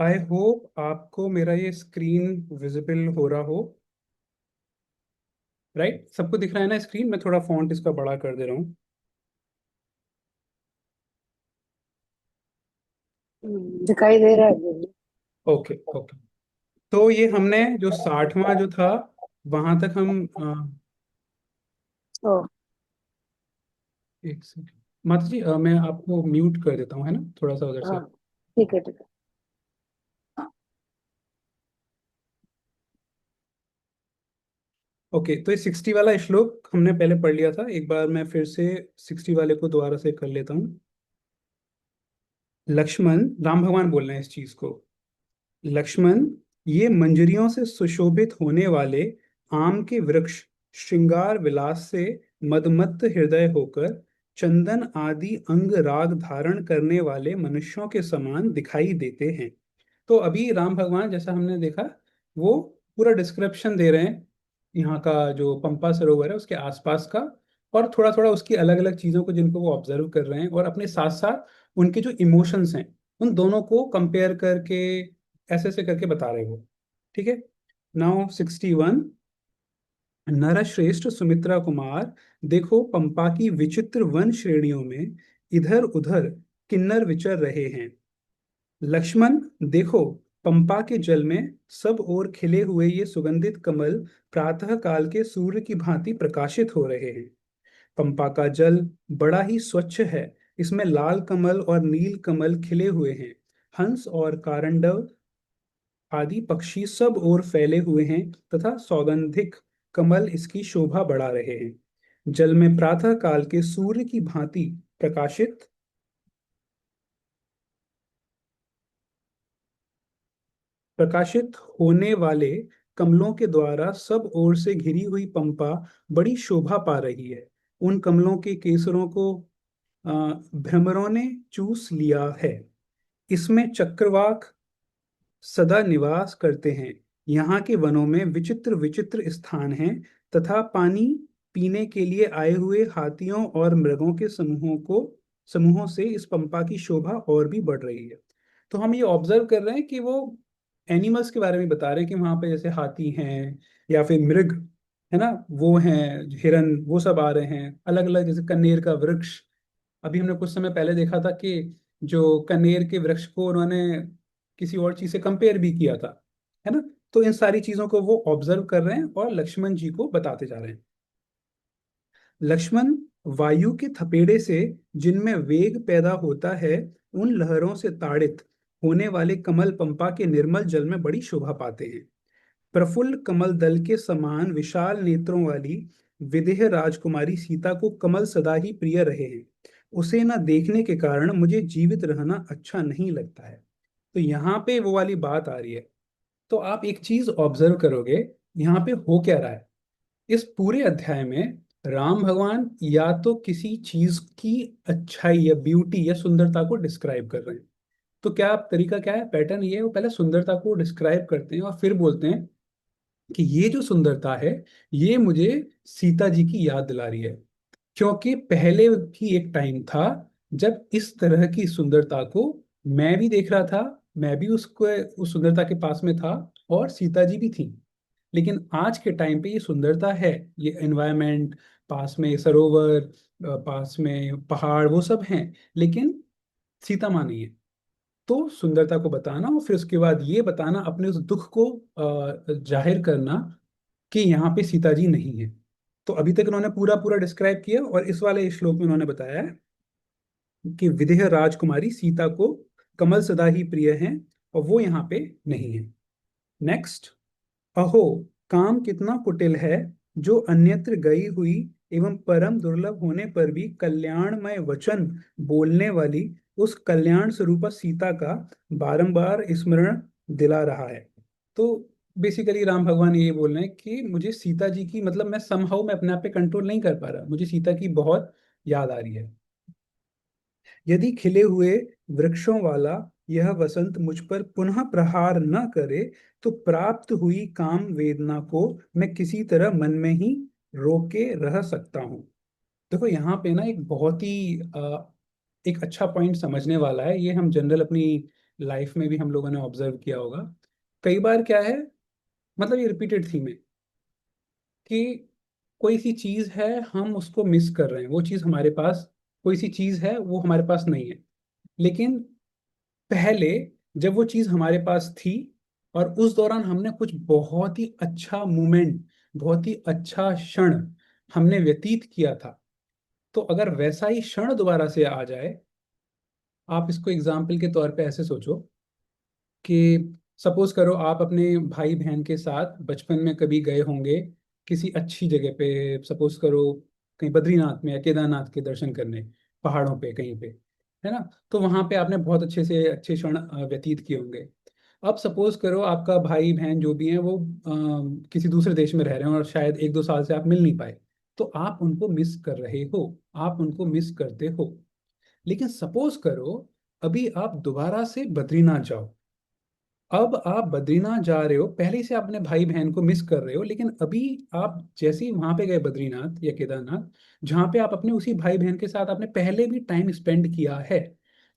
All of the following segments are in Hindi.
आई होप आपको मेरा ये स्क्रीन विजिबल हो रहा हो। राइट, सबको दिख रहा है ना स्क्रीन? मैं थोड़ा फॉन्ट इसका बड़ा कर दे रहा हूँ। दिखाई दे रहा है मुझे। Okay okay. तो ये हमने जो 60वां जो था, वहां तक हम ओ। एक सेकंड माता जी, मैं आपको म्यूट कर देता हूँ, है ना, थोड़ा सा उधर हाँ, से। ठीक है, ठीक है। ओके, तो ये 60 वाला श्लोक हमने पहले पढ़ लिया था। एक बार मैं फिर से 60 वाले को दोबारा से कर लेता हूँ। लक्ष्मण, राम भगवान बोल रहे हैं इस चीज को। लक्ष्मण, ये मंजरियों से सुशोभित होने वाले आम के वृक्ष श्रृंगार विलास से मदमत्त हृदय होकर चंदन आदि अंग राग धारण करने वाले मनुष्यों के समान दिखाई देते हैं। तो अभी राम भगवान, जैसा हमने देखा, वो पूरा डिस्क्रिप्शन दे रहे हैं यहाँ का, जो पंपा सरोवर है उसके आसपास का, और थोड़ा थोड़ा उसकी अलग अलग चीजों को जिनको वो ऑब्जर्व कर रहे हैं, और अपने साथ साथ उनके जो इमोशंस हैं उन दोनों को कंपेयर करके ऐसे ऐसे करके बता रहे हो। ठीक है। नाउ 61। नरश्रेष्ठ सुमित्रा कुमार, देखो पंपा की विचित्र वन श्रेणियों में इधर उधर किन्नर विचर रहे हैं। लक्ष्मण, देखो पंपा के जल में सब ओर खिले हुए ये सुगंधित कमल प्रातः काल के सूर्य की भांति प्रकाशित हो रहे हैं। पंपा का जल बड़ा ही स्वच्छ है। इसमें लाल कमल और नील कमल खिले हुए हैं। हंस और कारंडव आदि पक्षी सब ओर फैले हुए हैं तथा सौगंधिक कमल इसकी शोभा बढ़ा रहे हैं। जल में प्रातः काल के सूर्य की भांति प्रकाशित प्रकाशित होने वाले कमलों के द्वारा सब ओर से घिरी हुई पंपा बड़ी शोभा पा रही है। उन कमलों के केसरों को भ्रमरों ने चूस लिया है। इसमें चक्रवाक सदा निवास करते हैं। यहाँ के वनों में विचित्र विचित्र स्थान हैं तथा पानी पीने के लिए आए हुए हाथियों और मृगों के समूहों से इस पंपा की शोभा और भी बढ़ रही है। तो हम ये ऑब्जर्व कर रहे हैं कि वो एनिमल्स के बारे में बता रहे हैं कि वहां पे जैसे हाथी हैं या फिर मृग, है ना, वो हैं, हिरन, वो सब आ रहे हैं अलग अलग, जैसे कनेर का वृक्ष। अभी हमने कुछ समय पहले देखा था कि जो कनेर के वृक्ष को उन्होंने किसी और चीज से कंपेयर भी किया था, है ना। तो इन सारी चीजों को वो ऑब्जर्व कर रहे हैं और लक्ष्मण जी को बताते जा रहे हैं। लक्ष्मण, वायु के थपेड़े से जिनमें वेग पैदा होता है, उन लहरों से ताड़ित होने वाले कमल पंपा के निर्मल जल में बड़ी शोभा पाते हैं। प्रफुल्ल कमल दल के समान विशाल नेत्रों वाली विदेह राजकुमारी सीता को कमल सदा ही प्रिय रहे हैं। उसे न देखने के कारण मुझे जीवित रहना अच्छा नहीं लगता है। तो यहाँ पे वो वाली बात आ रही है। तो आप एक चीज ऑब्जर्व करोगे, यहाँ पे हो क्या रहा है इस पूरे अध्याय में। राम भगवान या तो किसी चीज की अच्छाई या ब्यूटी या सुंदरता को डिस्क्राइब कर रहे हैं। तो क्या तरीका क्या है, पैटर्न ये है, वो पहले सुंदरता को डिस्क्राइब करते हैं और फिर बोलते हैं कि ये जो सुंदरता है ये मुझे सीता जी की याद दिला रही है। क्योंकि पहले भी एक टाइम था जब इस तरह की सुंदरता को मैं भी देख रहा था, मैं भी उसको उस सुंदरता के पास में था, और सीता जी भी थी। लेकिन आज के टाइम पे ये सुंदरता है, ये एनवायरनमेंट, पास में सरोवर, पास में पहाड़, वो सब हैं, लेकिन सीता माँ नहीं है। तो सुंदरता को बताना और फिर उसके बाद ये बताना, अपने उस दुख को जाहिर करना कि यहाँ पे सीता जी नहीं है। तो अभी तक उन्होंने पूरा पूरा डिस्क्राइब किया, और इस वाले श्लोक में उन्होंने बताया है कि विदेह राजकुमारी सीता को कमल सदा ही प्रिय हैं और वो यहाँ पे नहीं है। नेक्स्ट। अहो, काम कितना कुटिल है, जो अन्यत्र गई हुई एवं परम दुर्लभ होने पर भी कल्याणमय वचन बोलने वाली उस कल्याण स्वरूपा सीता का बारंबार स्मरण दिला रहा है। तो बेसिकली राम भगवान ये बोल रहे हैं कि मुझे सीता जी की, मतलब मैं समहाउ मैं अपने आप पे कंट्रोल नहीं कर पा रहा, मुझे सीता की बहुत याद आ रही है। यदि खिले हुए वृक्षों वाला यह वसंत मुझ पर पुनः प्रहार न करे, तो प्राप्त हुई काम वेदना को मैं किसी तरह मन में ही रोके रह सकता हूँ। देखो यहाँ पे ना एक बहुत ही एक अच्छा पॉइंट समझने वाला है। ये हम जनरल अपनी लाइफ में भी हम लोगों ने ऑब्जर्व किया होगा। कई बार क्या है, मतलब ये रिपीटेड थीम है कि कोई सी चीज है, हम उसको मिस कर रहे हैं, वो चीज हमारे पास, कोई सी चीज है वो हमारे पास नहीं है। लेकिन पहले जब वो चीज हमारे पास थी और उस दौरान हमने कुछ बहुत ही अच्छा मोमेंट, बहुत ही अच्छा क्षण हमने व्यतीत किया था, तो अगर वैसा ही क्षण दोबारा से आ जाए, आप इसको एग्जाम्पल के तौर पे ऐसे सोचो कि सपोज करो आप अपने भाई बहन के साथ बचपन में कभी गए होंगे किसी अच्छी जगह पे, सपोज करो कहीं बद्रीनाथ में या केदारनाथ के दर्शन करने, पहाड़ों पे कहीं पे, है ना। तो वहां पे आपने बहुत अच्छे से अच्छे क्षण व्यतीत किए होंगे। अब सपोज करो आपका भाई बहन जो भी हैं वो किसी दूसरे देश में रह रहे हैं और शायद 1-2 साल से आप मिल नहीं पाए, तो आप उनको मिस कर रहे हो, आप उनको मिस करते हो। लेकिन सपोज करो अभी आप दोबारा से बद्रीनाथ जाओ। अब आप बद्रीनाथ जा रहे हो, पहले ही से आप अपने भाई बहन को मिस कर रहे हो, लेकिन अभी आप जैसे ही वहां पे गए बद्रीनाथ या केदारनाथ, जहां पे आप अपने उसी भाई बहन के साथ आपने पहले भी टाइम स्पेंड किया है,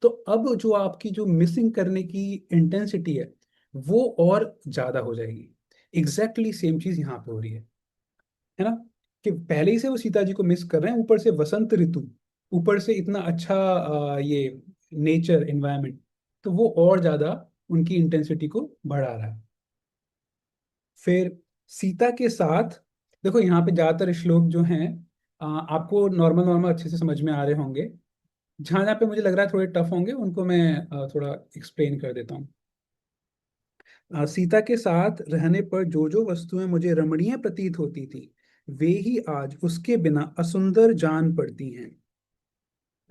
तो अब जो आपकी जो मिसिंग करने की इंटेंसिटी है वो और ज्यादा हो जाएगी। एग्जैक्टली सेम चीज यहाँ पे हो रही है ना, कि पहले ही से वो सीता जी को मिस कर रहे हैं, ऊपर से वसंत ऋतु, ऊपर से इतना अच्छा ये नेचर एनवायरनमेंट, तो वो और ज्यादा उनकी इंटेंसिटी को बढ़ा रहा है। फिर सीता के साथ, देखो यहाँ पे ज्यादातर श्लोक जो हैं आपको नॉर्मल नॉर्मल अच्छे से समझ में आ रहे होंगे। जहाँ जहाँ पे मुझे लग रहा है थोड़े टफ होंगे उनको मैं थोड़ा एक्सप्लेन कर देता हूँ। सीता के साथ रहने पर जो जो वस्तुएं मुझे रमणीय प्रतीत होती थी, वे ही आज उसके बिना असुंदर जान पड़ती हैं।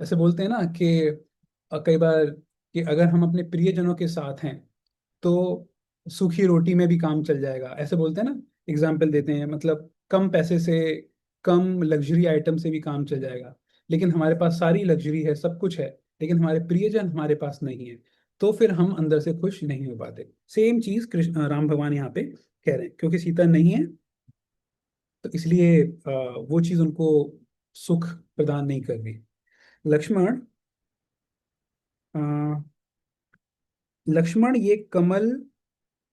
ऐसे बोलते हैं ना कि कई बार कि अगर हम अपने प्रियजनों के साथ हैं तो सूखी रोटी में भी काम चल जाएगा, ऐसे बोलते हैं ना। एग्जाम्पल देते हैं, मतलब कम पैसे से, कम लग्जरी आइटम से भी काम चल जाएगा। लेकिन हमारे पास सारी लग्जरी है, सब कुछ है, लेकिन हमारे प्रियजन हमारे पास नहीं है, तो फिर हम अंदर से खुश नहीं हो पाते। सेम चीज कृष्ण राम भगवान यहाँ पे कह रहे हैं, क्योंकि सीता नहीं है तो इसलिए वो चीज उनको सुख प्रदान नहीं कर रही। लक्ष्मण, अ, लक्ष्मण, ये कमल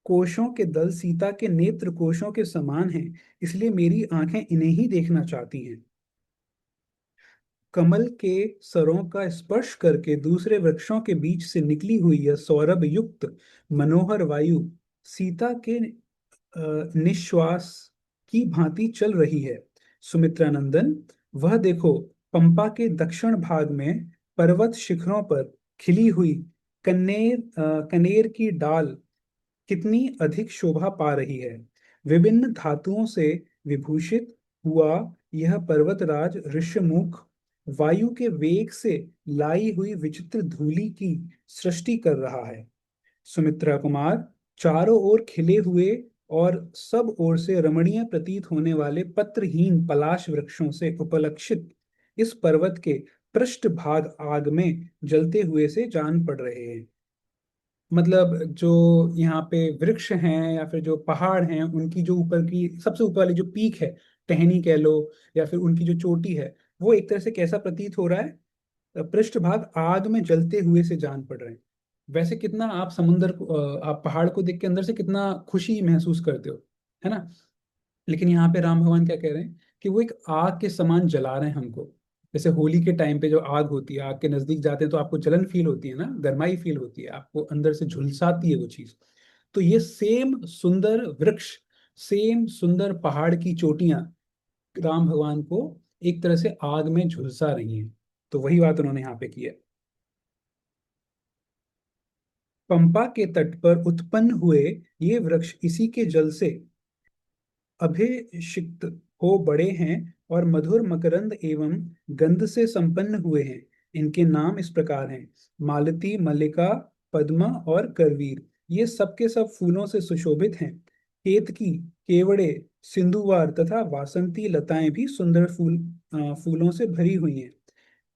कोशों के दल सीता के नेत्र कोशों के समान हैं, इसलिए मेरी आंखें इन्हें ही देखना चाहती हैं। कमल के सरों का स्पर्श करके दूसरे वृक्षों के बीच से निकली हुई यह सौरभ युक्त मनोहर वायु सीता के निश्वास की भांति चल रही है। सुमित्रा नंदन, वह देखो, पंपा के दक्षिण भाग में पर्वत शिखरों पर खिली हुई कनेर की डाल कितनी अधिक शोभा पा रही है। विभिन्न धातुओं से विभूषित हुआ यह पर्वतराज ऋष्यमुख वायु के वेग से लाई हुई विचित्र धूलि की सृष्टि कर रहा है। सुमित्रा कुमार, चारों ओर खिले हुए और सब ओर से रमणीय प्रतीत होने वाले पत्रहीन पलाश वृक्षों से उपलक्षित इस पर्वत के पृष्ठ भाग आग में जलते हुए से जान पड़ रहे हैं। मतलब जो यहाँ पे वृक्ष हैं या फिर जो पहाड़ हैं, उनकी जो ऊपर की सबसे ऊपर वाली जो पीक है, टहनी कह लो, या फिर उनकी जो चोटी है, वो एक तरह से कैसा प्रतीत हो रहा है, पृष्ठभाग आग में जलते हुए से जान पड़ रहे हैं। वैसे कितना आप समुंदर को आप पहाड़ को देख के अंदर से कितना खुशी महसूस करते हो, है ना। लेकिन यहाँ पे राम भगवान क्या कह रहे हैं कि वो एक आग के समान जला रहे हैं हमको। जैसे होली के टाइम पे जो आग होती है, आग के नजदीक जाते हैं तो आपको जलन फील होती है ना, गर्माई फील होती है, आपको अंदर से झुलसाती है वो चीज। तो ये सेम सुंदर वृक्ष, सेम सुंदर पहाड़ की चोटियां राम भगवान को एक तरह से आग में झुलसा रही हैं। तो वही बात उन्होंने यहाँ पे की है। पंपा के तट पर उत्पन्न हुए ये वृक्ष इसी के जल से अभिषिक्त हो बड़े हैं और मधुर मकरंद एवं गंध से संपन्न हुए हैं। इनके नाम इस प्रकार हैं: मालती, मल्लिका, पद्मा और करवीर। ये सब के सब फूलों से सुशोभित हैं। केतकी, केवड़े, सिंधुवार तथा वासंती लताएं भी सुंदर फूलों से भरी हुई हैं।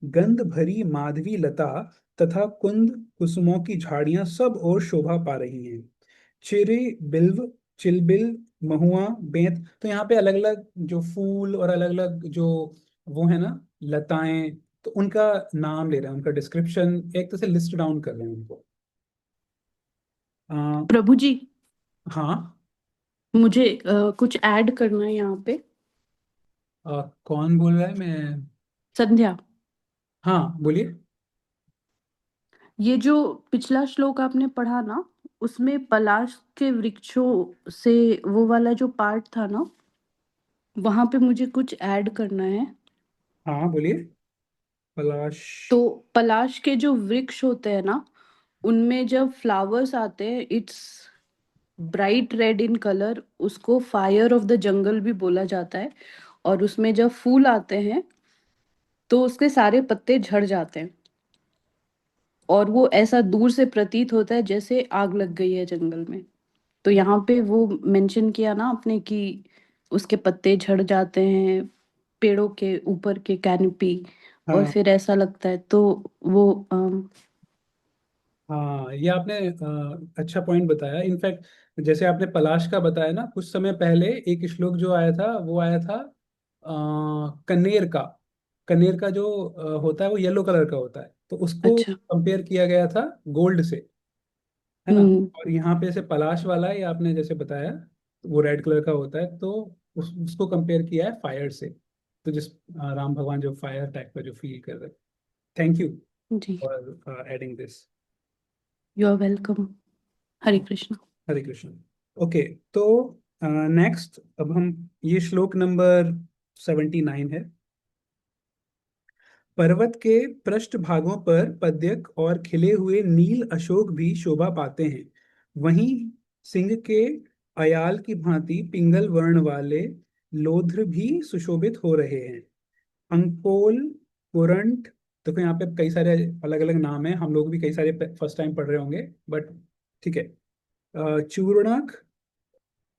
गंध भरी माधवी लता तथा कुंद कुसुमों की झाड़ियां सब और शोभा पा रही हैं। चिरे, बिल्व, चिलबिल, महुआ, बेंत, तो यहाँ पे अलग अलग जो फूल और अलग अलग जो वो है ना लताएं, तो उनका नाम ले रहे हैं, उनका डिस्क्रिप्शन एक तरह से लिस्ट डाउन कर रहे हैं उनको। आ, प्रभु जी, हाँ। मुझे कुछ ऐड करना है यहाँ पे। कौन बोल रहा है? मैं। संध्या, हाँ, बोलिए। ये जो पिछला श्लोक आपने पढ़ा ना, उसमें पलाश के वृक्षों से वो वाला जो पार्ट था ना, वहां पे मुझे कुछ ऐड करना है। हाँ, बोलिए। पलाश। तो पलाश के जो वृक्ष होते हैं ना, उनमें जब फ्लावर्स आते हैं, it's bright red in colour, उसको फायर ऑफ द जंगल भी बोला जाता है। और उसमें जब फूल आते हैं तो उसके सारे पत्ते झड़ जाते हैं, और वो ऐसा दूर से प्रतीत होता है जैसे आग लग गई है जंगल में। तो यहाँ पे वो मेंशन किया ना आपने कि उसके पत्ते झड़ जाते हैं पेड़ों के ऊपर के कैनोपी, और हाँ, फिर ऐसा लगता है तो वो हाँ, ये आपने अच्छा पॉइंट बताया। इनफैक्ट जैसे आपने पलाश का बताया ना, कुछ समय पहले एक श्लोक जो आया था वो आया था कन्नेर का। कन्नेर का जो होता है वो येलो कलर का होता है, तो उसको अच्छा। कंपेयर किया गया था गोल्ड से, है ना। हम्म। और यहाँ पे जैसे पलाश वाला है, ये आपने जैसे बताया, वो रेड कलर का होता है, तो उसको कंपेयर किया है फायर से। तो जिस राम भगवान जो फायर टाइप का जो फील कर रहे। Thank you ji, for adding this. You are welcome. Hare Krishna. Hare Krishna. Okay. तो नेक्स्ट अब हम, ये श्लोक नंबर 79 है। पर्वत के पृष्ठ भागों पर पद्यक और खिले हुए नील अशोक भी शोभा पाते हैं। वहीं सिंह के अयाल की भांति पिंगल वर्ण वाले लोध्र भी सुशोभित हो रहे हैं। अंकोल, कुरंट, देखो यहाँ पे कई सारे अलग अलग नाम हैं, हम लोग भी कई सारे फर्स्ट टाइम पढ़ रहे होंगे, बट ठीक है। चूर्णक,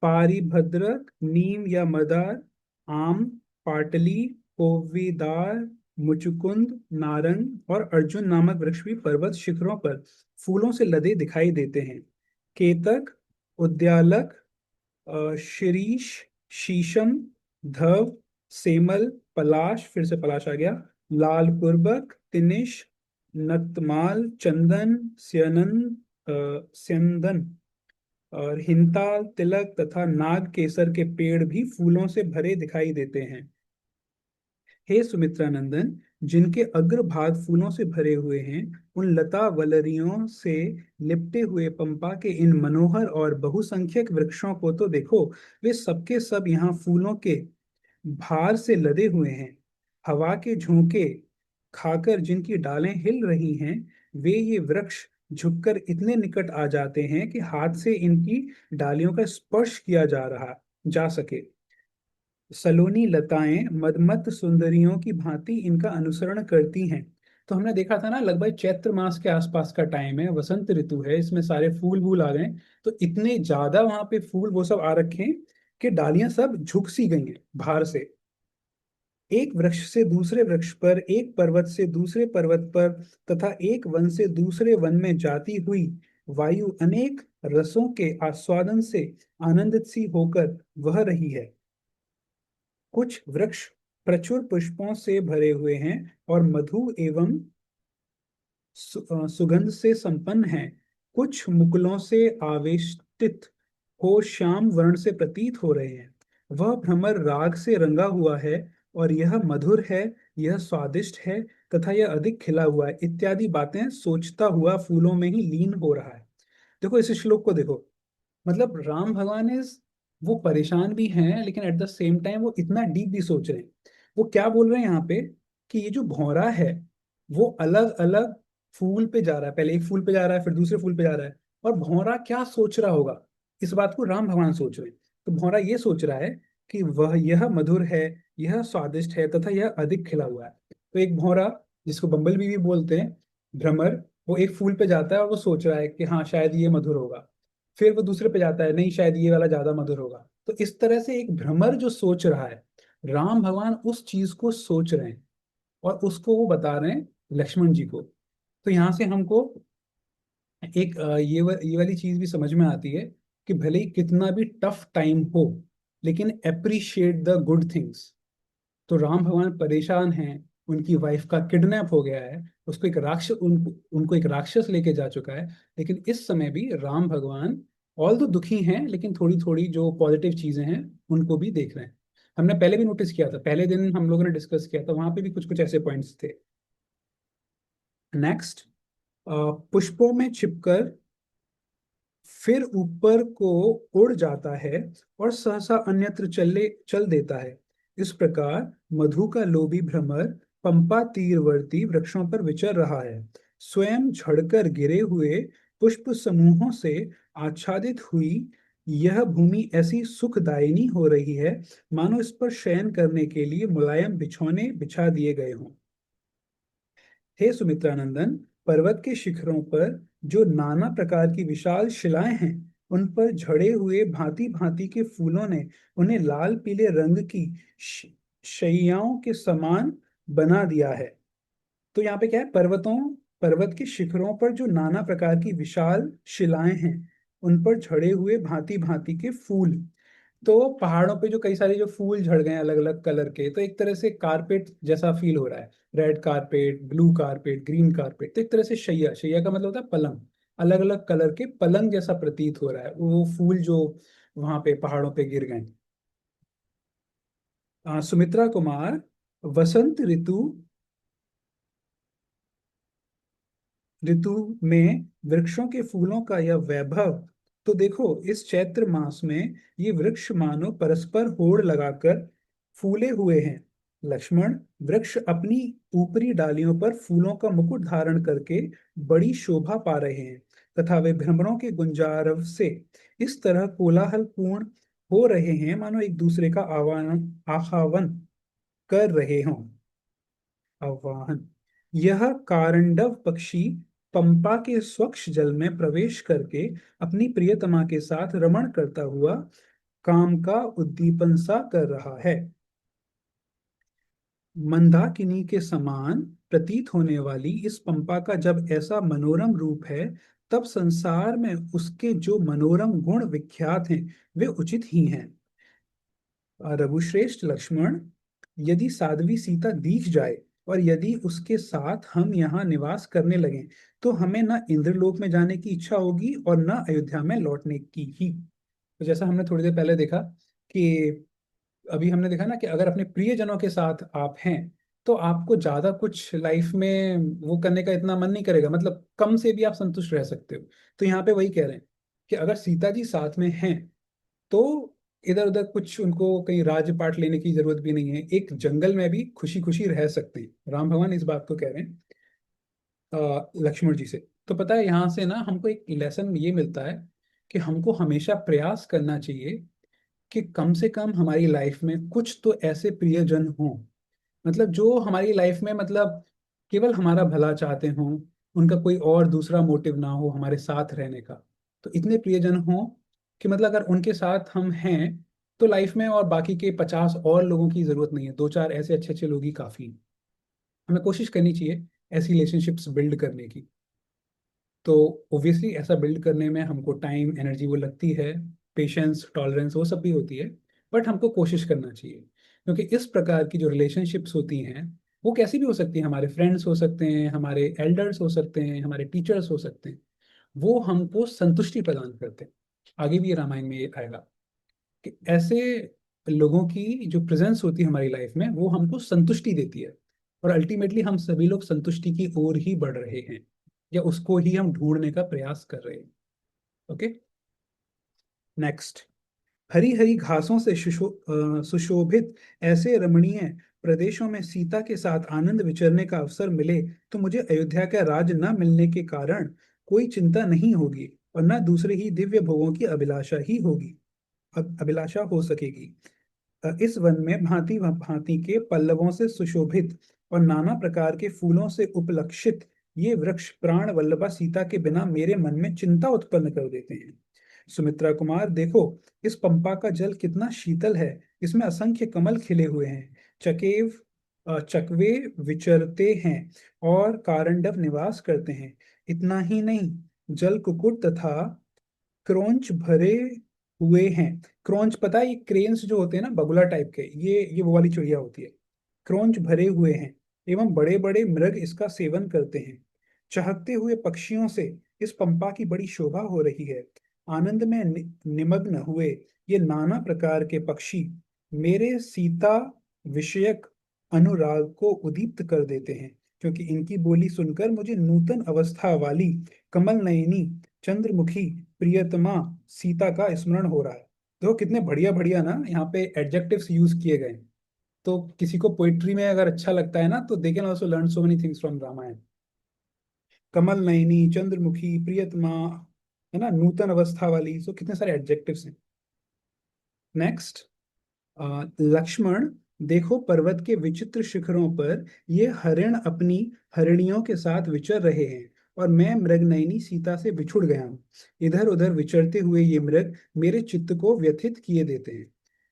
पारिभद्रक, नीम या मदार, आम, पाटली, कोविदार, मुचुकुंद, नारंग और अर्जुन नामक वृक्ष भी पर्वत शिखरों पर फूलों से लदे दिखाई देते हैं। केतक, उद्यालक, शिरीष, शीशम, धव, सेमल, पलाश, फिर से पलाश आ गया, लाल कुर्बक, तिनिश, नक्तमाल, चंदन, स्यंदन और हिंताल, तिलक तथा नाग केसर के पेड़ भी फूलों से भरे दिखाई देते हैं। हे सुमित्रा नंदन, जिनके अग्र भाग फूलों से भरे हुए हैं, उन लता वलरियों से लिपटे हुए पंपा के इन मनोहर और बहुसंख्यक वृक्षों को तो देखो। वे सबके सब यहाँ फूलों के भार से लदे हुए हैं। हवा के झोंके खाकर जिनकी डालें हिल रही हैं, वे ये वृक्ष झुककर इतने निकट आ जाते हैं कि हाथ से इनकी डालियों का स्पर्श किया जा सके। सलोनी लताएं मदमत सुंदरियों की भांति इनका अनुसरण करती हैं। तो हमने देखा था ना, लगभग चैत्र मास के आसपास का टाइम है, वसंत ऋतु है, इसमें सारे फूल वूल आ गए। तो इतने ज्यादा वहां पे फूल वो सब आ रखे हैं कि डालियां सब झुक सी गई हैं बाहर से। एक वृक्ष से दूसरे वृक्ष पर, एक पर्वत से दूसरे पर्वत पर तथा एक वन से दूसरे वन में जाती हुई वायु अनेक रसों के आस्वादन से आनंदित सी होकर वह रही है। कुछ वृक्ष प्रचुर पुष्पों से भरे हुए हैं और मधु एवं सुगंध से संपन्न हैं। कुछ मुकुलों से आवेष्टित हो श्याम वर्ण से प्रतीत हो रहे हैं। वह भ्रमर राग से रंगा हुआ है, और यह मधुर है, यह स्वादिष्ट है तथा यह अधिक खिला हुआ है, इत्यादि बातें सोचता हुआ फूलों में ही लीन हो रहा है। देखो इस श्लोक को देखो, मतलब राम भगवान इज, वो परेशान भी हैं लेकिन एट द सेम टाइम वो इतना डीप भी सोच रहे हैं। वो क्या बोल रहे हैं यहाँ पे, कि ये जो भौरा है वो अलग अलग फूल पे जा रहा है, पहले एक फूल पे जा रहा है, फिर दूसरे फूल पे जा रहा है, और भौरा क्या सोच रहा होगा, इस बात को राम भगवान सोच रहे हैं। तो भौरा ये सोच रहा है कि वह, यह मधुर है, यह स्वादिष्ट है तथा यह अधिक खिला हुआ है। तो एक भौरा, जिसको बम्बल बी भी बोलते हैं, भ्रमर, वो एक फूल पे जाता है और वो सोच रहा है कि हाँ शायद ये मधुर होगा। फिर वो दूसरे पे जाता है, नहीं शायद ये वाला ज्यादा मधुर होगा। तो इस तरह से एक भ्रमर जो सोच रहा है, राम भगवान उस चीज को सोच रहे हैं और उसको वो बता रहे हैं लक्ष्मण जी को। तो यहाँ से हमको एक ये वाली चीज भी समझ में आती है कि भले ही कितना भी टफ टाइम हो, लेकिन अप्रिशिएट द गुड थिंग्स। तो राम भगवान परेशान हैं, उनकी वाइफ का किडनैप हो गया है, उसको एक राक्षस उनको एक राक्षस लेके जा चुका है। लेकिन इस समय भी राम भगवान ऑल दो दुखी हैं, लेकिन थोड़ी थोड़ी जो पॉजिटिव चीजें हैं उनको भी देख रहे हैं। हमने पहले भी नोटिस किया था, पहले दिन हम लोगों ने डिस्कस किया था, वहां पे भी कुछ कुछ ऐसे पॉइंट्स थे। नेक्स्ट, पुष्पों में छिपकर फिर ऊपर को उड़ जाता है और सहसा अन्यत्र चल देता है। इस प्रकार मधु का लोभी भ्रमर पंपा तीरवर्ती वृक्षों पर विचर रहा है। स्वयं झड़कर गिरे हुए पुष्प समूहों से आच्छादित हुई यह भूमि ऐसी सुखदायिनी हो रही है, मानो इस पर शयन करने के लिए मुलायम बिछौने बिछा दिए गए हों। हे सुमित्रानंदन, पर्वत के शिखरों पर जो नाना प्रकार की विशाल शिलाएं हैं, उन पर झड़े हुए भांति भांति के फूलों ने उन्हें लाल पीले रंग की शैयाओं के समान बना दिया है। तो यहाँ पे क्या है, पर्वत के शिखरों पर जो नाना प्रकार की विशाल शिलाएं हैं, उन पर झड़े हुए भांति भांति के फूल। तो पहाड़ों पे जो कई सारे जो फूल झड़ गए अलग अलग कलर के, तो एक तरह से कारपेट जैसा फील हो रहा है। Red carpet, blue carpet, green carpet, तो एक तरह से शैया, शैया का मतलब होता है पलंग। अलग अलग कलर के पलंग जैसा प्रतीत हो रहा है वो फूल जो वहां पे पहाड़ों पे गिर गए। सुमित्रा कुमार, वसंत ऋतु ऋतु में वृक्षों के फूलों का यह वैभव तो देखो। इस चैत्र मास में ये वृक्ष मानो परस्पर होड़ लगाकर फूले हुए हैं। लक्ष्मण, वृक्ष अपनी ऊपरी डालियों पर फूलों का मुकुट धारण करके बड़ी शोभा पा रहे हैं, तथा वे भ्रमरों के गुंजारव से इस तरह कोलाहल पूर्ण हो रहे हैं, मानो एक दूसरे का आह्वान कर रहे हों। आह्वान। यह कारंडव पक्षी पंपा के स्वच्छ जल में प्रवेश करके अपनी प्रियतमा के साथ रमण करता हुआ काम का उद्दीपन सा कर रहा है। मंदाकिनी के समान प्रतीत होने वाली इस पंपा का जब ऐसा मनोरम रूप है, तब संसार में उसके जो मनोरम गुण विख्यात हैं, वे उचित ही हैं। रघुश्रेष्ठ लक्ष्मण, यदि साध्वी सीता दिख जाए और यदि उसके साथ हम यहाँ निवास करने लगे, तो हमें न इंद्रलोक में जाने की इच्छा होगी और न अयोध्या में लौटने की ही। तो जैसा हमने थोड़ी देर पहले देखा कि अभी हमने देखा ना कि अगर अपने प्रियजनों के साथ आप हैं, तो आपको ज्यादा कुछ लाइफ में वो करने का इतना मन नहीं करेगा, मतलब कम से भी आप संतुष्ट रह सकते हो। तो यहाँ पे वही कह रहे हैं कि अगर सीता जी साथ में हैं, तो इधर उधर कुछ उनको कहीं राजपाट लेने की जरूरत भी नहीं है, एक जंगल में भी खुशी खुशी रह सकते हैं। राम भगवान इस बात को कह रहे हैं लक्ष्मण जी से। तो पता है, यहाँ से ना हमको एक लेसन ये मिलता है कि हमको हमेशा प्रयास करना चाहिए कि कम से कम हमारी लाइफ में कुछ तो ऐसे प्रियजन हों, मतलब जो हमारी लाइफ में मतलब केवल हमारा भला चाहते हों, उनका कोई और दूसरा मोटिव ना हो हमारे साथ रहने का। तो इतने प्रियजन हों कि मतलब अगर उनके साथ हम हैं, तो लाइफ में और बाकी के 50 और लोगों की जरूरत नहीं है, दो चार ऐसे अच्छे अच्छे लोग ही काफी हैं। हमें कोशिश करनी चाहिए ऐसी रिलेशनशिप्स बिल्ड करने की। तो ओब्वियसली ऐसा बिल्ड करने में हमको टाइम एनर्जी वो लगती है, पेशेंस टॉलरेंस वो सब भी होती है, बट हमको कोशिश करना चाहिए। क्योंकि इस प्रकार की जो रिलेशनशिप्स होती हैं, वो कैसी भी हो सकती हैं, हमारे फ्रेंड्स हो सकते हैं, हमारे एल्डर्स हो सकते हैं, हमारे टीचर्स हो सकते हैं, वो हमको संतुष्टि प्रदान करते हैं। आगे भी ये रामायण में ये आएगा कि ऐसे लोगों की जो प्रेजेंस होती है हमारी लाइफ में, वो हमको संतुष्टि देती है। और अल्टीमेटली हम सभी लोग संतुष्टि की ओर ही बढ़ रहे हैं, या उसको ही हम ढूंढने का प्रयास कर रहे हैं। Okay, next. हरी हरी घासों से सुशोभित ऐसे रमणीय प्रदेशों में सीता के साथ आनंद विचरने का अवसर मिले, तो मुझे अयोध्या का राज न मिलने के कारण कोई चिंता नहीं होगी, और न दूसरे ही दिव्य भोगों की अभिलाषा ही होगी, अभिलाषा हो सकेगी। इस वन में भांति भांति के पल्लवों से सुशोभित और नाना प्रकार के फूलों से उपलक्षित ये वृक्ष प्राण वल्लभा सीता के बिना मेरे मन में चिंता उत्पन्न कर देते हैं। सुमित्रा कुमार, देखो, इस पंपा का जल कितना शीतल है, इसमें असंख्य कमल खिले हुए हैं, चकवे विचरते हैं और कारंडव निवास करते हैं। इतना ही नहीं, जल कुकुट तथा क्रोंच भरे हुए हैं। क्रोंच पता है, ये क्रेन्स जो होते हैं ना, बगुला टाइप के, ये वो वाली चिड़िया होती है। क्रोंच भरे हुए हैं, एवं बड़े बड़े मृग इसका सेवन करते हैं। चहकते हुए पक्षियों से इस पंपा की बड़ी शोभा हो रही है। आनंद में निमग्न हुए ये नाना प्रकार के पक्षी मेरे सीता विषयक अनुराग को उद्दीप्त कर देते हैं, क्योंकि इनकी बोली सुनकर मुझे नूतन अवस्था वाली कमल नयनी चंद्रमुखी प्रियतमा सीता का स्मरण हो रहा है। देखो कितने बढ़िया बढ़िया ना यहाँ पे एडजेक्टिव्स यूज किए गए हैं। तो किसी को पोइट्री में अगर अच्छा लगता है ना, तो they can also learn so many things from Ramayana. कमल नयनी चंद्रमुखी प्रियतमा, है ना, नूतन अवस्था वाली, सो कितने सारे एडजेक्टिव्स हैं। नेक्स्ट, लक्ष्मण, देखो पर्वत के विचित्र शिखरों पर ये हरिण अपनी हरिणियों के साथ विचर रहे हैं और मैं मृगनयनी सीता से बिछुड़ गया हूँ। इधर उधर विचरते हुए ये मृग मेरे चित्त को व्यथित किए देते हैं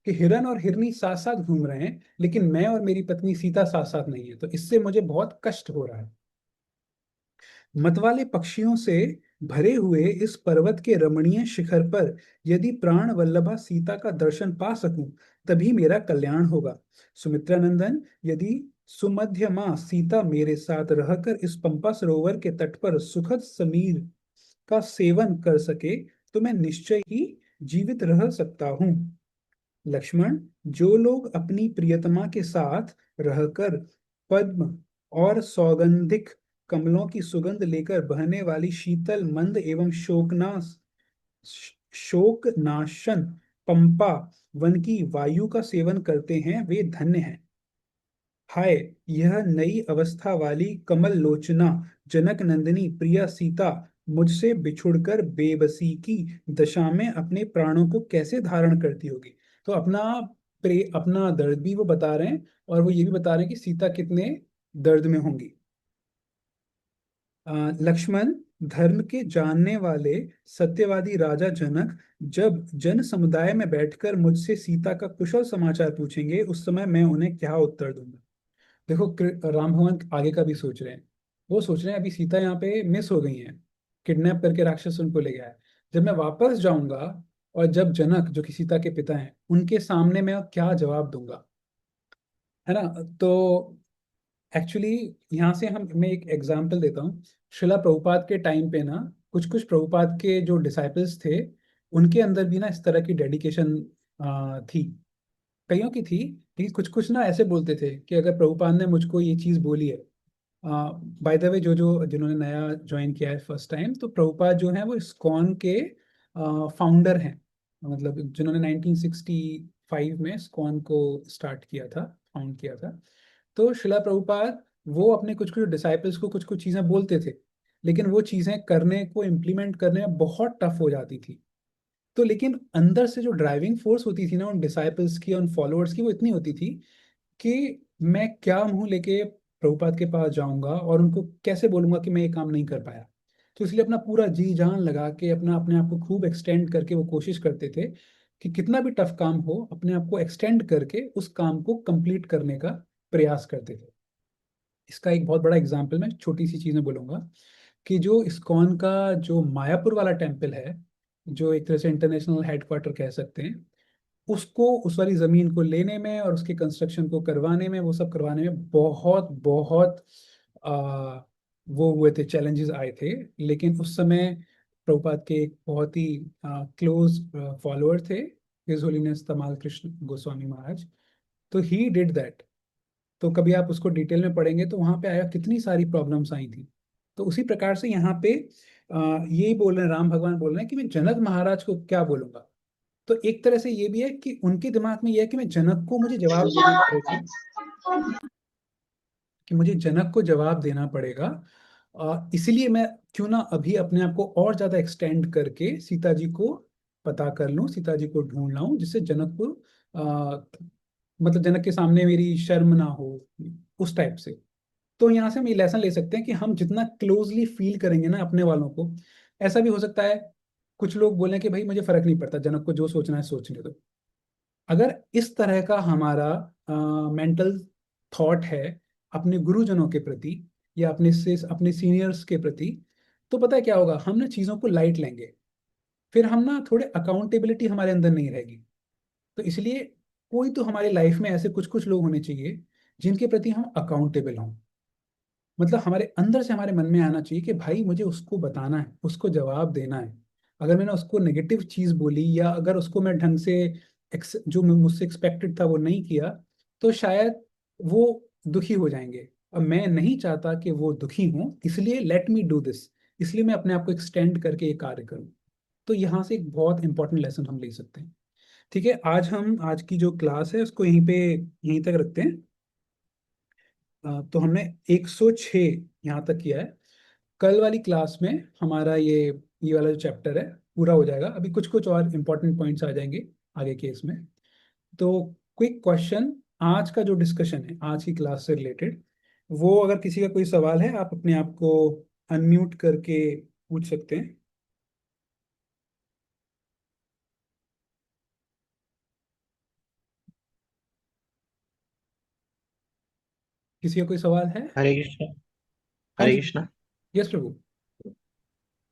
कि हिरन और हिरनी साथ साथ घूम रहे हैं, लेकिन मैं और मेरी पत्नी सीता साथ साथ नहीं है, तो इससे मुझे बहुत कष्ट हो रहा है। मतवाले पक्षियों से भरे हुए इस पर्वत के रमणीय शिखर पर यदि प्राण वल्लभा सीता का दर्शन पा सकूं, तभी मेरा कल्याण होगा। सुमित्रा नंदन, यदि सुमध्यमा सीता मेरे साथ रहकर इस पंपा सरोवर के तट पर सुखद समीर का सेवन कर सके, तो मैं निश्चय ही जीवित रह सकता हूँ। लक्ष्मण, जो लोग अपनी प्रियतमा के साथ रहकर पद्म और सौगंधिक कमलों की सुगंध लेकर बहने वाली शीतल मंद एवं शोकनाशन पंपा वन की वायु का सेवन करते हैं, वे धन्य हैं। हाय, यह नई अवस्था वाली कमल लोचना जनक नंदिनी प्रिया सीता मुझसे बिछुड़कर बेबसी की दशा में अपने प्राणों को कैसे धारण करती होगी। तो अपना दर्द भी वो बता रहे हैं, और वो ये भी बता रहे हैं कि सीता कितने दर्द में होंगी। लक्ष्मण, धर्म के जानने वाले सत्यवादी राजा जनक जब जन समुदाय में बैठकर मुझसे सीता का कुशल समाचार पूछेंगे, उस समय मैं उन्हें क्या उत्तर दूंगा। देखो राम भगवान आगे का भी सोच रहे हैं। वो सोच रहे हैं अभी सीता यहाँ पे मिस हो गई हैं, किडनैप करके राक्षस उनको ले गया है। जब मैं वापस जाऊंगा और जब जनक जो कि सीता के पिता हैं उनके सामने मैं क्या जवाब दूंगा, है ना। तो एक्चुअली यहाँ से मैं एक एग्जांपल देता हूँ। शिला प्रभुपाद के टाइम पे ना कुछ कुछ प्रभुपाद के जो डिसाइपल्स थे, उनके अंदर भी ना इस तरह की डेडिकेशन थी, कईयों की थी। लेकिन कुछ कुछ ना ऐसे बोलते थे कि अगर प्रभुपाद ने मुझको ये चीज़ बोली है, बाय द वे जो जो जिन्होंने नया ज्वाइन किया है फर्स्ट टाइम, तो प्रभुपाद जो है वो इस्कॉन के फाउंडर हैं। मतलब जिन्होंने 1965 में इस्कॉन को स्टार्ट किया था, फाउंड किया था। तो शिला प्रभुपाद वो अपने कुछ कुछ डिसाइपल्स को कुछ कुछ चीज़ें बोलते थे, लेकिन वो चीज़ें करने को इम्प्लीमेंट करने में बहुत टफ हो जाती थी। तो लेकिन अंदर से जो ड्राइविंग फोर्स होती थी ना उन डिसाइपल्स की, उन फॉलोअर्स की, वो इतनी होती थी कि मैं क्या मुंह लेके प्रभुपाद के पास जाऊंगा और उनको कैसे बोलूंगा कि मैं ये काम नहीं कर पाया। तो इसलिए अपना पूरा जी जान लगा के अपना अपने आप को खूब एक्सटेंड करके वो कोशिश करते थे कि कितना भी टफ काम हो अपने आप को एक्सटेंड करके उस काम को कंप्लीट करने का प्रयास करते थे। इसका एक बहुत बड़ा एग्जाम्पल मैं छोटी सी चीज़ में बोलूंगा कि जो इस्कॉन का जो मायापुर वाला टेम्पल है, जो एक तरह से इंटरनेशनल हेडक्वार्टर कह सकते हैं, उसको उस वाली जमीन को लेने में और उसके कंस्ट्रक्शन को करवाने में, वो सब करवाने में बहुत बहुत आ, वो हुए थे, चैलेंजेस आए थे। लेकिन उस समय प्रभुपाद के एक बहुत ही क्लोज फॉलोअर थे, हिज होलीनेस तमाल कृष्ण गोस्वामी महाराज। तो ही डिड दैट। तो कभी आप उसको डिटेल में पढ़ेंगे तो वहां पे आया कितनी सारी प्रॉब्लम्स आई थी। तो उसी प्रकार से यहाँ पे यही बोल रहे हैं, राम भगवान बोल रहे हैं कि मैं जनक महाराज को क्या बोलूंगा। तो एक तरह से ये भी है कि उनके दिमाग में ये है कि मैं जनक को मुझे जवाब देना पड़ेगा, कि मुझे जनक को जवाब देना पड़ेगा। इसीलिए मैं क्यों ना अभी अपने आप को और ज्यादा एक्सटेंड करके सीता जी को पता कर लूं, सीता जी को ढूंढ लाऊं, जिससे जनक को मतलब जनक के सामने मेरी शर्म ना हो, उस टाइप से। तो यहाँ से हम ये लेसन ले सकते हैं कि हम जितना क्लोजली फील करेंगे ना अपने वालों को, ऐसा भी हो सकता है कुछ लोग बोलें कि भाई मुझे फर्क नहीं पड़ता, जनक को जो सोचना है सोचने दो। अगर इस तरह का हमारा मेंटल थॉट है अपने गुरुजनों के प्रति या अपने सीनियर्स के प्रति, तो पता है क्या होगा, हम ना चीज़ों को लाइट लेंगे, फिर हम ना थोड़े अकाउंटेबिलिटी हमारे अंदर नहीं रहेगी। तो इसलिए कोई तो हमारे लाइफ में ऐसे कुछ कुछ लोग होने चाहिए जिनके प्रति हम अकाउंटेबल हों। मतलब हमारे अंदर से हमारे मन में आना चाहिए कि भाई मुझे उसको बताना है, उसको जवाब देना है। अगर मैंने उसको नेगेटिव चीज बोली या अगर उसको मैं ढंग से जो मुझसे एक्सपेक्टेड था वो नहीं किया, तो शायद वो दुखी हो जाएंगे। अब मैं नहीं चाहता कि वो दुखी हों, इसलिए लेट मी डू दिस, इसलिए मैं अपने आप को एक्सटेंड करके ये कार्य करूं। तो यहाँ से एक बहुत इंपॉर्टेंट लेसन हम ले सकते हैं। ठीक है, आज की जो क्लास है उसको यहीं तक रखते हैं। तो हमने 106 यहाँ तक किया है। कल वाली क्लास में हमारा ये वाला जो चैप्टर है पूरा हो जाएगा। अभी कुछ कुछ और इम्पोर्टेंट पॉइंट्स आ जाएंगे आगे के इसमें। तो क्विक क्वेश्चन, आज का जो डिस्कशन है आज की क्लास से रिलेटेड, वो अगर किसी का कोई सवाल है आप अपने आप को अनम्यूट करके पूछ सकते हैं। किसी का कोई सवाल है? हरे कृष्ण। हाँ हरे जी। कृष्ण। यस प्रभु।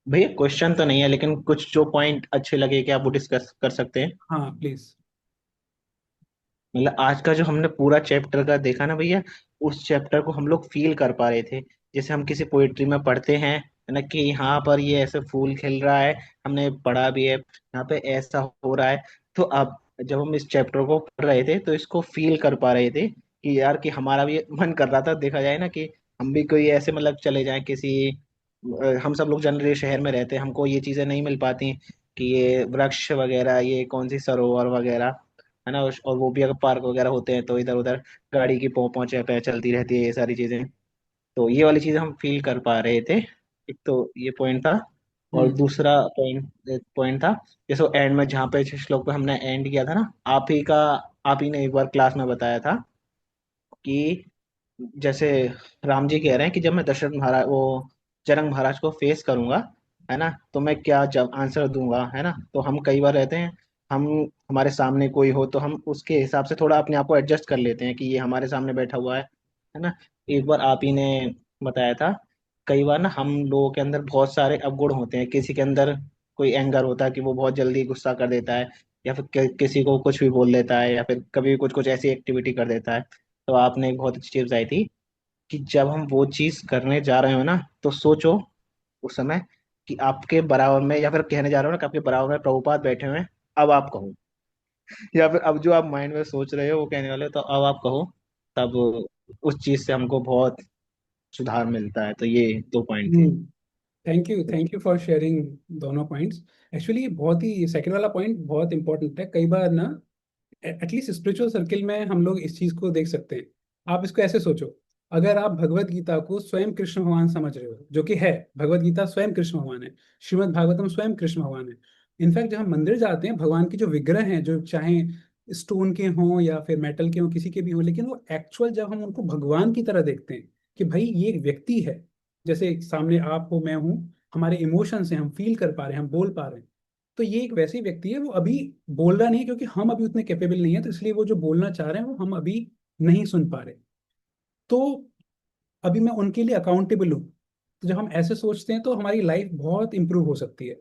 भैया क्वेश्चन तो नहीं है, लेकिन कुछ जो पॉइंट अच्छे लगे कि आप वो डिस्कस कर सकते हैं। हाँ प्लीज। मतलब आज का जो हमने पूरा चैप्टर का देखा ना भैया, उस चैप्टर को हम लोग फील कर पा रहे थे। जैसे हम किसी पोइट्री में पढ़ते हैं है ना, कि यहाँ पर ये ऐसे फूल खिल रहा है, हमने पढ़ा भी है यहाँ पे ऐसा हो रहा है। तो अब जब हम इस चैप्टर को पढ़ रहे थे तो इसको फील कर पा रहे थे कि यार, कि हमारा भी मन कर रहा था, देखा जाए ना, कि हम भी कोई ऐसे मतलब चले जाएं किसी हम सब लोग जनरली शहर में रहते हैं, हमको ये चीजें नहीं मिल पाती कि ये वृक्ष वगैरह, ये कौन सी सरोवर वगैरह, है ना। और वो भी अगर पार्क वगैरह होते हैं तो इधर उधर गाड़ी की पौ पौ पे चलती रहती है ये सारी चीजें। तो ये वाली चीजें हम फील कर पा रहे थे। एक तो ये पॉइंट था। और हम्म। दूसरा पॉइंट पॉइंट था, जैसे एंड में जहाँ पे जिस श्लोक पे हमने एंड किया था ना, आप ही ने एक बार क्लास में बताया था कि जैसे राम जी कह रहे हैं कि जब मैं दशरथ महाराज वो जनक महाराज को फेस करूंगा, है ना, तो मैं क्या जब आंसर दूंगा, है ना। तो हम कई बार रहते हैं, हम हमारे सामने कोई हो तो हम उसके हिसाब से थोड़ा अपने आप को एडजस्ट कर लेते हैं कि ये हमारे सामने बैठा हुआ है ना। एक बार आप ही ने बताया था, कई बार ना हम लोगों के अंदर बहुत सारे अवगुण होते हैं। किसी के अंदर कोई एंगर होता है कि वो बहुत जल्दी गुस्सा कर देता है, या फिर किसी को कुछ भी बोल देता है, या फिर कभी कुछ कुछ ऐसी एक्टिविटी कर देता है। तो आपने एक बहुत अच्छी चीज बताई थी कि जब हम वो चीज करने जा रहे हो ना, तो सोचो उस समय कि आपके बराबर में, या फिर कहने जा रहे हो ना कि आपके बराबर में प्रभुपाद बैठे हुए हैं, अब आप कहो, या फिर अब जो आप माइंड में सोच रहे हो वो कहने वाले हो, तो अब आप कहो। तब उस चीज से हमको बहुत सुधार मिलता है। तो ये दो पॉइंट थे। हम्म। थैंक यू फॉर शेयरिंग दोनों पॉइंट्स। एक्चुअली बहुत ही सेकंड वाला पॉइंट बहुत इंपॉर्टेंट है। कई बार ना एटलीस्ट स्पिरिचुअल सर्किल में हम लोग इस चीज को देख सकते हैं। आप इसको ऐसे सोचो, अगर आप भगवत गीता को स्वयं कृष्ण भगवान समझ रहे हो, जो कि है, भगवत गीता स्वयं कृष्ण भगवान है, श्रीमद् भागवतम स्वयं कृष्ण भगवान है। इनफैक्ट जब हम मंदिर जाते हैं, भगवान के जो विग्रह हैं, जो चाहे स्टोन के हों या फिर मेटल के हों, किसी के भी हों, लेकिन वो एक्चुअल जब हम उनको भगवान की तरह देखते हैं कि भाई ये एक व्यक्ति है, जैसे सामने आप हो मैं हूँ, हमारे इमोशंस हैं, हम फील कर पा रहे हैं, हम बोल पा रहे हैं। तो ये एक वैसी व्यक्ति है, वो अभी बोल रहा नहीं है क्योंकि हम अभी उतने कैपेबल नहीं है, तो इसलिए वो जो बोलना चाह रहे हैं वो हम अभी नहीं सुन पा रहे। तो अभी मैं उनके लिए अकाउंटेबल हूँ। तो जब हम ऐसे सोचते हैं तो हमारी लाइफ बहुत इंप्रूव हो सकती है।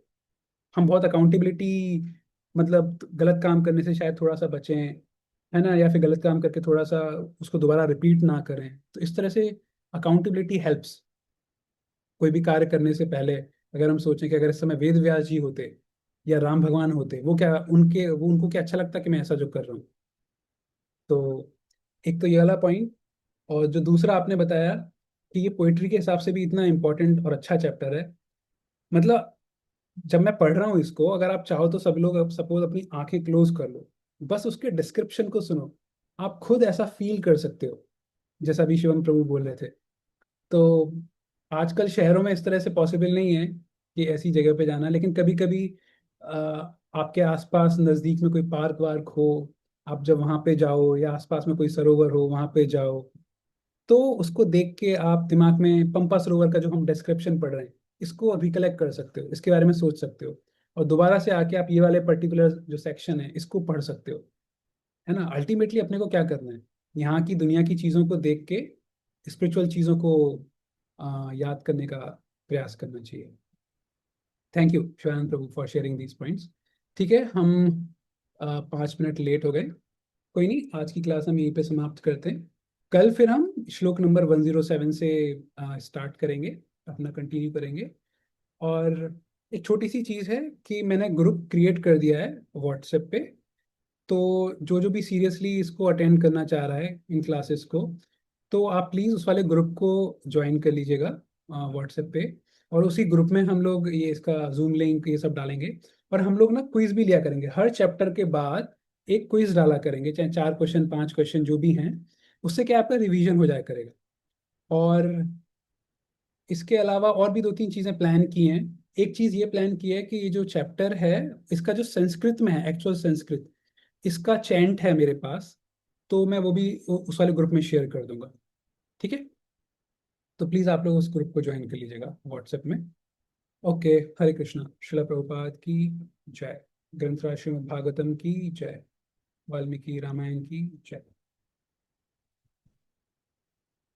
हम बहुत अकाउंटेबिलिटी, मतलब गलत काम करने से शायद थोड़ा सा बचें, है ना, या फिर गलत काम करके थोड़ा सा उसको दोबारा रिपीट ना करें। तो इस तरह से अकाउंटेबिलिटी हेल्प्स। कोई भी कार्य करने से पहले अगर हम सोचें कि अगर इस समय वेद व्यास जी होते या राम भगवान होते, वो उनको क्या अच्छा लगता कि मैं ऐसा जो कर रहा हूँ। तो एक तो ये वाला पॉइंट। और जो दूसरा आपने बताया कि ये पोइट्री के हिसाब से भी इतना इम्पोर्टेंट और अच्छा चैप्टर है। मतलब जब मैं पढ़ रहा हूँ इसको, अगर आप चाहो तो सब लोग सपोज अपनी आंखें क्लोज कर लो, बस उसके डिस्क्रिप्शन को सुनो, आप खुद ऐसा फील कर सकते हो जैसा अभी शिवम प्रभु बोल रहे थे। तो आजकल शहरों में इस तरह से पॉसिबल नहीं है कि ऐसी जगह पे जाना, लेकिन कभी कभी आपके आसपास नज़दीक में कोई पार्क वार्क हो, आप जब वहाँ पे जाओ या आसपास में कोई सरोवर हो वहाँ पे जाओ, तो उसको देख के आप दिमाग में पंपा सरोवर का जो हम डिस्क्रिप्शन पढ़ रहे हैं इसको रिकलेक्ट कर सकते हो, इसके बारे में सोच सकते हो, और दोबारा से आके आप ये वाले पर्टिकुलर जो सेक्शन है इसको पढ़ सकते हो। है ना, अल्टीमेटली अपने को क्या करना है, यहाँ की दुनिया की चीज़ों को देख के स्पिरिचुअल चीज़ों को याद करने का प्रयास करना चाहिए। Thank you Shivanand Prabhu for sharing these points. ठीक है, हम 5 मिनट लेट हो गए। कोई नहीं, आज की क्लास हम यहीं पे समाप्त करते हैं। कल फिर हम श्लोक नंबर 107 से स्टार्ट करेंगे, अपना कंटिन्यू करेंगे। और एक छोटी सी चीज़ है कि मैंने ग्रुप क्रिएट कर दिया है व्हाट्सएप पे, तो जो जो भी सीरियसली इसको अटेंड करना चाह रहा है इन क्लासेस को, तो आप प्लीज़ उस वाले ग्रुप को ज्वाइन कर लीजिएगा व्हाट्सएप पे। और उसी ग्रुप में हम लोग ये इसका जूम लिंक ये सब डालेंगे। और हम लोग ना क्विज भी लिया करेंगे, हर चैप्टर के बाद एक क्विज डाला करेंगे, चाहे 4 क्वेश्चन 5 क्वेश्चन जो भी हैं। उससे क्या आपका रिवीजन हो जाया करेगा। और इसके अलावा और भी 2-3 चीज़ें प्लान की हैं। एक चीज़ ये प्लान की है कि ये जो चैप्टर है, इसका जो संस्कृत में है, एक्चुअल संस्कृत, इसका चैंट है मेरे पास, तो मैं वो भी उस वाले ग्रुप में शेयर कर दूंगा। ठीक है, तो प्लीज़ आप लोग उस ग्रुप को ज्वाइन कर लीजिएगा व्हाट्सएप में। ओके, हरे कृष्णा। श्रील प्रभुपाद की जय। ग्रंथराज श्रीमद् भागवतम की जय। वाल्मीकि रामायण की जय।